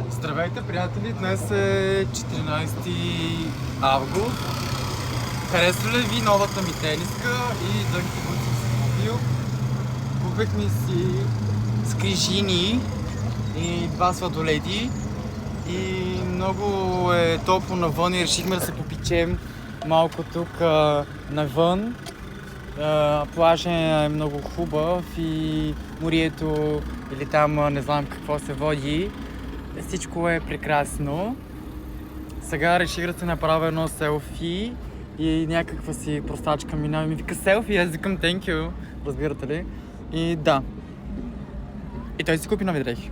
Здравейте, приятели! Днес е 14 август. Харесва ли ви новата ми тениска и дънките, които съм си купил? Купихме си скрижини и два сладоледи. И много е топло навън и решихме да се попичем малко тук навън. Плажът е много хубав и морието или там не знам какво се води. Всичко е прекрасно. Сега реших да се направя едно селфи и някаква си простачка минава и ми вика селфи, аз викам thank you, разбирате ли? И да. И той си купи нови дрехи.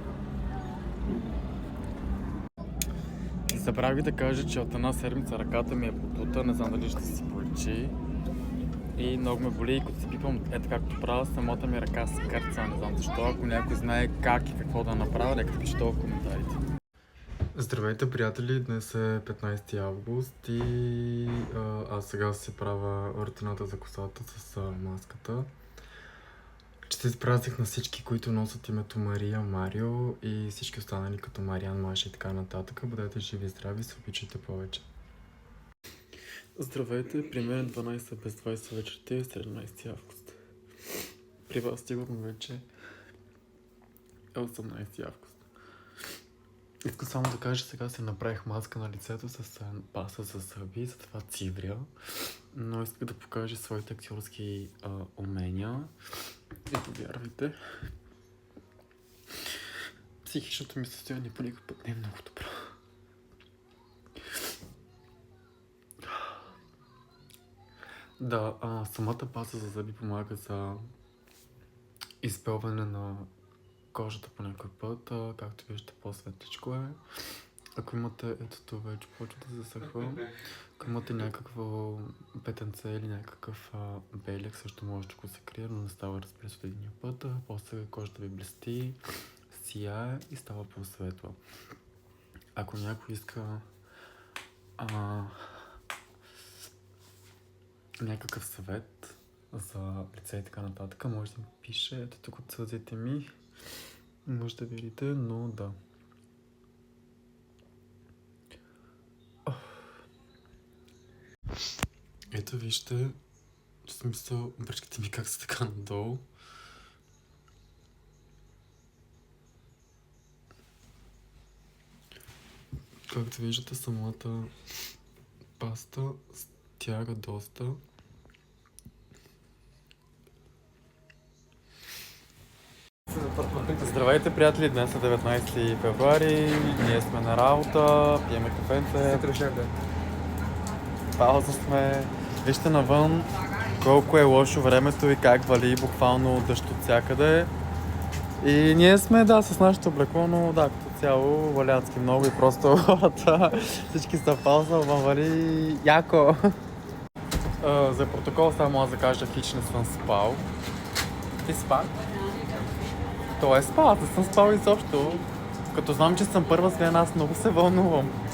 Забравих да кажа, че от една седмица ръката ми е потута, не знам дали ще си полечи. И много ме боли и като си пипам ето както правя, самата ми ръка се кърца, не знам защо. Ако някой знае как и какво да направя, нека да пише това в коментарите. Здравейте, приятели! Днес е 15 август и аз сега си правя рутината за косата с маската. Честит празник на всички, които носят името Мария, Марио и всички останали като Мариан, Маша и така нататък. Бъдете живи и здрави и се обичайте повече. Здравейте, при мен 12 без 20 вечерта е 17 август. При вас сигурно вече е 18 август. Искам само да кажа, сега се направих маска на лицето с паса за зъби, затова цивря. Но исках да покажа своите актьорски умения. И повярвайте, психичното ми състояние по никакъв път не е много добро. Да, самата паса за зъби помага за изпълване на кожата по някой път, както виждате по-светличко е. Ако имате, ето това вече почва да засъхва. Ако имате някакво петенце или някакъв белек, също може да го се крие, но не става разбира се от единия път. После кожата ви блести, сияе и става по-светла. Ако някой иска някакъв съвет за лице и така нататък, може да ми пише. Ето тук от сълзите ми. Може да видите, но да. Ето вижте, в смисъл, бръчките ми как са така надолу. Както виждате, самата паста стяга доста. Здравейте, приятели! Днес е 19 февруари, ние сме на работа, пиеме кафенце. Пауза сме. Вижте навън колко е лошо времето и как вали буквално дъжд от всякъде. И ние сме, да, с нашето облекло, но да, като цяло валядски много и просто хората всички са в пауза, ама вали яко. За протокол само аз да кажа, хич не съм спал. Ти спа? Той е спал, аз не съм спал изобщо. Като знам, че съм първа смяна, аз много се вълнувам.